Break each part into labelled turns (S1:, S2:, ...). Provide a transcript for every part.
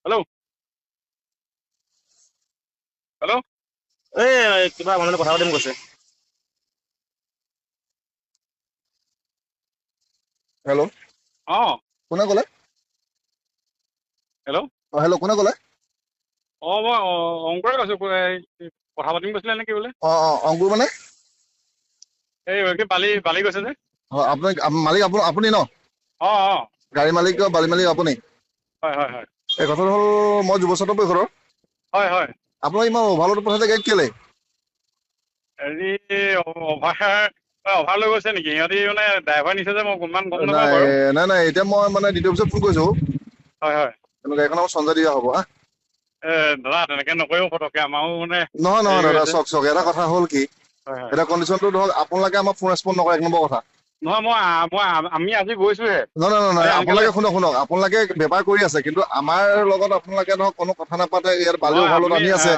S1: Hello' hello'
S2: এই কিবা মানুহে কথা পাতিম কৈছে।
S3: হেল্ল'।
S1: অঁ
S3: কোনে ক'লে?
S1: হেল্ল'।
S3: হেল্ল' কোনে ক'লে?
S1: মই অংকুৰে কৈছোঁ। কথা পাতিম কৈছিলে নে কি বোলে?
S3: অংকুৰ মানে?
S1: এই বালি কৈছে যে।
S3: আপুনি মালিক আপুনি ন?
S1: অঁ
S3: গাড়ী মালিক বালি মালিক আপুনি?
S1: হয়।
S3: এই কথাটো হ'ল মই যুৱচাতৰ পৰিষদৰ।
S1: হয়।
S3: আপোনাক ইমান অভাৰলোড পঠাইছে গাড়ীত কেলে?
S1: হেৰি অভাৰ লৈ গৈছে নেকি? সিহঁতি মানে ড্ৰাইভাৰ নিছে যে মই ইমান গম নাপাওঁ বাৰু।
S3: নাই এতিয়া মই মানে দ্বিতীয় অফিচত ফোন কৰিছোঁ।
S1: হয়।
S3: গাড়ীখন সঞ্জয় দিয়া হ'ব হা।
S1: দাদা তেনেকে নকৰিব পটককে, আমাৰো মানে
S3: নহয়
S1: হেৰি হৈ
S3: দাদা
S1: আছে।
S3: চাওক এটা কথা হ'ল কি
S1: হয়।
S3: এতিয়া কণ্ডিশ্যনটো ধৰক আপোনালোকে আমাক ফোন ৰেচপণ্ড নকৰে, 1 নম্বৰ কথা।
S1: নহয় আমি আজি গৈছোহে।
S3: নহয় আপোনালোকে শুনক আপোনালোকে বেপাৰ কৰি আছে, কিন্তু আমাৰ লগত আপোনালোকে ধৰক কোনো কথা নাপাতে। ইয়াত বালি
S1: নহয়
S3: অভাৰলোড
S1: আপুনি
S3: আনি আছে,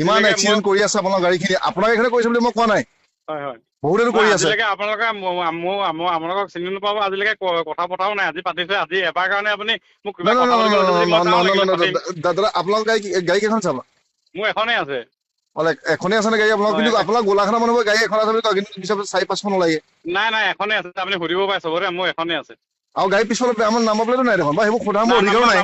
S3: ইমান
S1: আজিলৈকে
S3: এক্সিডেণ্ট কৰি আছে আপোনাৰ গাড়ীখিনি। আপোনাৰ গাড়ীখনে কৰিছে বুলি মই কোৱা নাই,
S1: হয়।
S3: বহুতেতো
S1: মই
S3: কৰি আছে।
S1: আজিলৈকে আপোনালোকে আপোনালোকক চিনি নোপাব, আজিলৈকে কথা পতাও নাই। আজি পাতিছে, আজি এবাৰ কাৰণে আপুনি মোক কিবা কথা পাতিব আছে যদি মই যাওঁ লাগিলে পাতিম।
S3: দাদা আপোনালোকৰ গাড়ী কেইখন চাবা?
S1: মোৰ এখনেই আছে।
S3: এখনেই আছে নে গাড়ী আপোনাৰ? কিন্তু আপোনাৰ গোলাঘাটৰ মানুহৰ গাড়ী এখন আছে বুলি কয়, কিন্তু পিছত 4-5খন ওলায়ে।
S1: নাই এখনেই আছে। আপুনি সুধিব পাৰে চবৰে, মোৰ এখনেই আছে।
S3: আৰু গাড়ী পিছলৈ আমাৰ নাম্বাৰ প্লেটো নাই দেখোন, বা সেইবোৰ সোধাৰ মোৰ
S1: নাই
S3: অধিকাৰো নাই।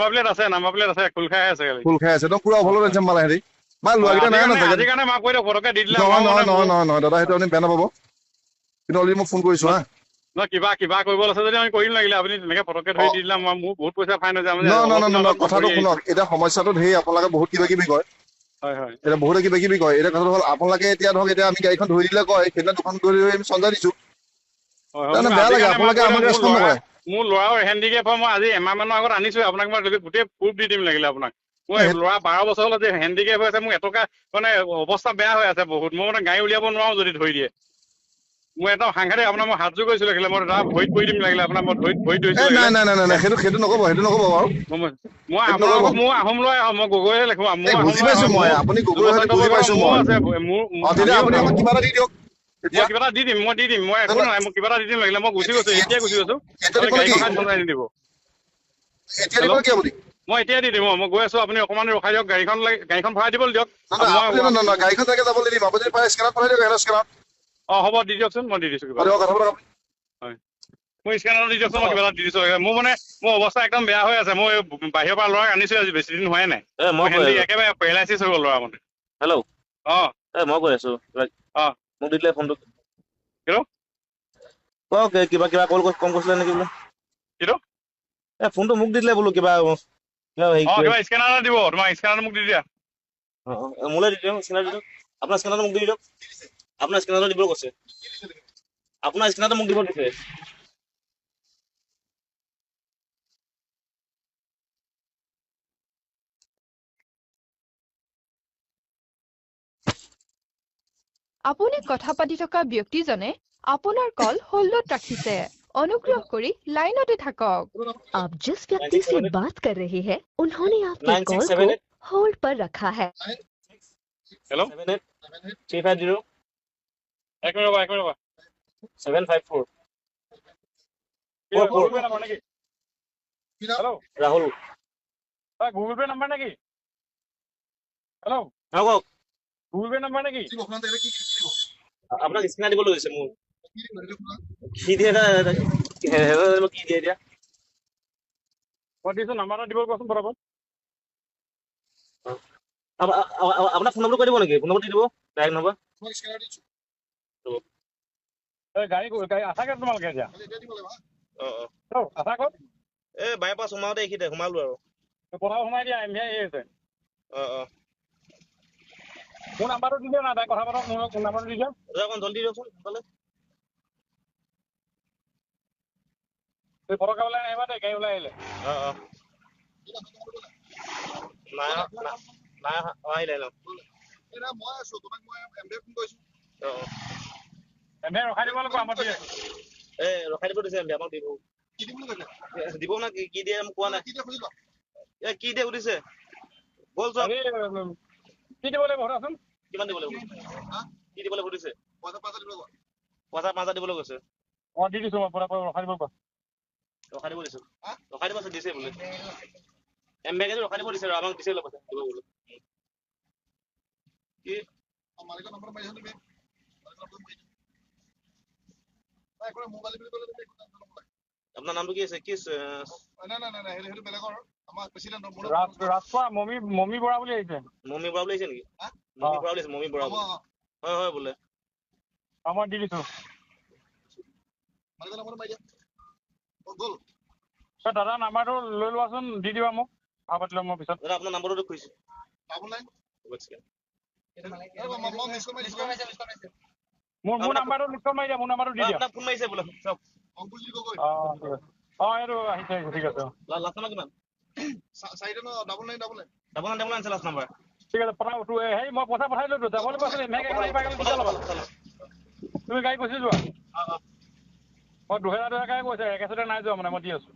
S1: নাম্বাৰ প্লেট আছে, খোল খাই আছে গাড়ী।
S3: খোল খাই আছে একদম পুৰা অভাৰলোড আছে মাল হেৰি। বা লোৱাকেইটা নাই না চাগে।
S1: আজিৰ কাৰণে মাক কৈ দিয়ক পটককে দি দিলে আমাৰো মানে
S3: নহয় দাদা, সেইটো আপুনি বেয়া নাপাব। কিন্তু অলৰেডি মই ফোন কৰিছোঁ হা।
S1: নহয় কিবা কৰিব আছে যদি আমি কৰিম লাগিলে, আপুনি তেনেকে পটককে ধৰি দি দিলে মোৰ বহুত পইচা ফাইন হৈ যায়। অলপ দিনৰ আগত মই
S3: কথাটো
S1: ভৰি
S3: শুনক।
S1: আহিছোঁ।
S3: এতিয়া সমস্যাটো ধেৰ, আপোনালোকে বহুত কিবা কয়।
S1: হয়।
S3: এতিয়া বহুতে কিবা কয়। এতিয়া কথাটো হ'ল আপোনালোকে এতিয়া ধৰক আমি গাড়ীখন ধৰি দিলে কয়, সেইদিনা দুখন ধৰি আমি চঞ্জাই দিছোঁ।
S1: হয়।
S3: তাৰমানে
S1: মোক
S3: বেয়া
S1: আজিৰ
S3: লাগে,
S1: কাৰণে মাক
S3: আপোনালোকে
S1: কৈ দিয়ক,
S3: আমাক ৰেচপণ্ড নকৰে।
S1: মোৰ ল'ৰাও হেণ্ডিকেপ হয়। মই আজি এমাহ মানৰ আগত আনিছোৱে, আপোনাক মই গোটেই প্ৰুফ দি দিম লাগিলে আপোনাক। মোৰ ল'ৰা 12 বছৰ হ'ল যে হেণ্ডিকেপ হৈ আছে। মোক এটকা মানে অৱস্থা বেয়া হৈ আছে বহুত। মই মানে গাড়ী উলিয়াব নোৱাৰো যদি ধৰি দিয়ে। মোৰ একদম সাংঘাতিক। আপোনাৰ মই হাত জোৰ কৰিছোঁ লাগিলে, মই দাদা ভৰিত পৰি দিম লাগিলে, আপোনাৰ মই ভৰিত ধৰিছোঁ লাগিলে।
S3: নাই সেইটো নক'ব বাৰু।
S1: মই
S3: সেইটো নক'ব।
S1: আপোনালোকক মোৰ আহোম ল'ৰাই হয়, মই গগৈয়ে লিখো। মোৰ আহোম
S3: বুজি
S1: ল'ৰাই
S3: পাইছো
S1: হয়।
S3: মই,
S1: মোৰ
S3: আপুনি
S1: যুৱ
S3: গগৈ হয়তো
S1: স্বাস্থ্য
S3: বুজি
S1: পৰিষদৰ
S3: পাইছো
S1: মোৰো
S3: মই।
S1: আছে।
S3: তেতিয়া
S1: আমিও
S3: আপুনি আমাক কিবা এটা দি দিয়ক।
S1: মই
S3: এতিয়া
S1: কিবা এটা দি দিম। মই একো নহয়, মোক কিবা এটা দি দিম লাগিলে। মই গুচি গৈছোঁ, এতিয়াই গুচি গৈছোঁ।
S3: এতিয়া
S1: আপুনি
S3: দিব নেকি?
S1: গাড়ীখন চলাই নিদিব।
S3: এতিয়া দিব
S1: হেল্ল'।
S3: নেকি আপুনি?
S1: মই এতিয়াই দি দিম। মই গৈ আছোঁ, আপুনি অকণমান ৰখাই দিয়ক। গাড়ীখন ভৰাই দিবলৈ দিয়ক।
S3: আপুনি গাড়ীখন তেনেকে যাব নিদিম। আপুনি পাৰে স্কেনাৰত পঠাই দিয়ক, স্কেনাৰত।
S1: হ'ব দি দিয়কচোন, মই দি দিছোঁ কিবা এটা।
S3: কথা পাতক আপুনি।
S1: হয়, মোৰ স্কেনাৰটো দি দিয়কচোন, মই কিবা এটা দি দিছোঁ। মোৰ অৱস্থা একদম বেয়া হৈ আছে। মই বাহিৰৰ পৰা ল'ৰাক আনিছোঁ, আজি বেছি দিন হোৱাই নাই।
S2: মই কৈ আছো।
S1: একেবাৰে পেৰালাইচিছ হৈ গ'ল ল'ৰা মানে।
S2: হেল্ল'।
S1: অঁ
S2: মই কৈ আছো,
S1: অঁ
S2: মোক দি দিলে ফোনটো।
S1: কিটো
S2: কিবা কম কৈছিলে নেকি বোলে?
S1: কিটো?
S2: ফোনটো মোক দি দিলে বোলো কিবা
S1: কিবা স্কেনাৰ এটা দিব। তোমাৰ স্কেনাৰটো মোক দি দিয়া।
S2: মোলৈ দি দিয়ক, স্কেনাৰ দি দিয়ক। আপোনাৰ স্কেনাৰটো মোক দি দিয়ক। আপোনাৰ স্কেনাৰটো দিব কৈছে। আপোনাৰ স্কেনাৰটো মোক দিব দিছে।
S4: আপুনি কথা পাতি থকা ব্যক্তিজনে আপোনাৰ কল হোল্ডত ৰাখিছে। অনুগ্ৰহ কৰি লাইনতে থাকক। आप जिस व्यक्ति से
S2: 968
S4: बात कर रहे हैं, उन्होंने आपके कॉल को
S2: 9678
S4: होल्ड पर रखा है।
S1: হেল্ল'
S2: 78 350
S1: এক মিনিট ৰ'বা।
S2: 754
S1: গুগল পে' নাম্বাৰ নেকি? Hello',
S2: Rahul.
S1: Google pay' number নেকি? হেল্ল',
S2: কওক।
S1: গুগল পে' নাম্বাৰ নেকি?
S2: আপোনাক স্কেনাৰ দিব লৈছে মোৰ। কি দিয়ে কি দিয়ে এতিয়া?
S1: মই দিছোঁ, নাম্বাৰ এটা দিব কোৱাচোন পটাপট।
S2: আপোনাৰ ফোন নম্বৰ কৈ দিব নেকি? ফোন নম্বৰ দি দিব, ডাইৰেক্ট নম্বৰ।
S1: গাড়ী আছা ক'ত তোমালোকে এতিয়া? আছা ক'ত?
S2: বাইপাছ সোমাওঁতে এইখিনিতে সোমালো আৰু।
S1: পথাৰত সোমাই দিয়া, এমবিআই আহি আছে। মোৰ নাম্বাৰটো দি দিয়ক না, তাই কথা পাতক। মোৰ নাম্বাৰটো দি দিয়ক।
S2: অকণ জল্দি দিয়কচোন সোনকালে।
S1: তুমি ফটককে ওলাই আহিবা দেই, গাড়ী ওলাই আহিলে।
S2: নাই আহিলে ন।
S3: মই আছো, তোমাক মই এমবিআই ফোন কৰিছো।
S1: এমবিআই ৰখাই দিব লাগিব, আমাৰ দি আছোঁ।
S2: ৰখাই দিব দিছে আমাক দিব।
S3: কি দিম বুলি কৈছে?
S2: দিব না কি দিয়ে মোক কোৱা নাই।
S3: কি দিয়ে সুধিবা?
S2: কি দিয়ে সুধিছে? ব'ল চব।
S1: কি দিব লাগিব সোধাচোন?
S2: কিমান দিব লাগিব? কি দিবলৈ সুধিছে? পইচা 5,000 দিব লাগিব। পইচা 5,000 দিবলৈ কৈছে।
S1: দি দিছোঁ মই, ৰখাই দিব কোৱা।
S2: ৰখাই দিব দিছো। ৰখাই দিব দিছে বোলে। এমবেগেটো ৰখাই দিব দিছে আৰু আমাক দিছে অলপ পইচা দিব বোলো কি
S3: মালিকৰ নম্বৰ মাৰি দিছা তুমি মালিকৰ মোবাইল বুলি ক'লে তুমি
S2: আপোনাৰ নামটো কি আছে কি
S3: নাই সেইটো বেলেগৰ আমাৰ প্ৰেচিডেণ্টৰ মোৰ
S1: ৰাজখোৱা মমি বৰা বুলি আহিছে
S2: মমি বৰা বুলি আহিছে নেকি মমি বৰা বুলি আহিছে মমি বৰা বুলি হয় হয় বোলে
S1: মই দি দিছো
S3: মালিকৰ নম্বৰ মাৰি দিয়া গ'ল
S1: দাদা নাম্বাৰটো লৈ লোৱাচোন দি দিবা মোক কথা পাতি ল'ম মই পিছত
S2: দাদা আপোনাৰ নাম্বাৰটো খুজিছে
S3: ডাবল নাইন
S2: মই মিছ
S3: মই মিছ কৰি
S1: মোৰ নাম্বাৰটো লিষ্ট মাৰি দিয়া মোৰ নাম্বাৰটো দি দিয়া
S2: আপোনাক ফোন মাৰিছে বোলে চাওক
S3: অংকুশজি গগৈ
S1: এইটো আহিছে ঠিক আছে
S2: লাষ্ট নাম্বাৰ কিমান
S3: 4 double nine
S2: double nine last number
S1: ঠিক আছে হেৰি মই পইচা পঠাই লৈছো যাবলৈ পাইছিলো তুমি গাড়ী গুচি যোৱা মই 2000 টকাই কৈছে একেচতে নাই যোৱা মানে মই দি আছো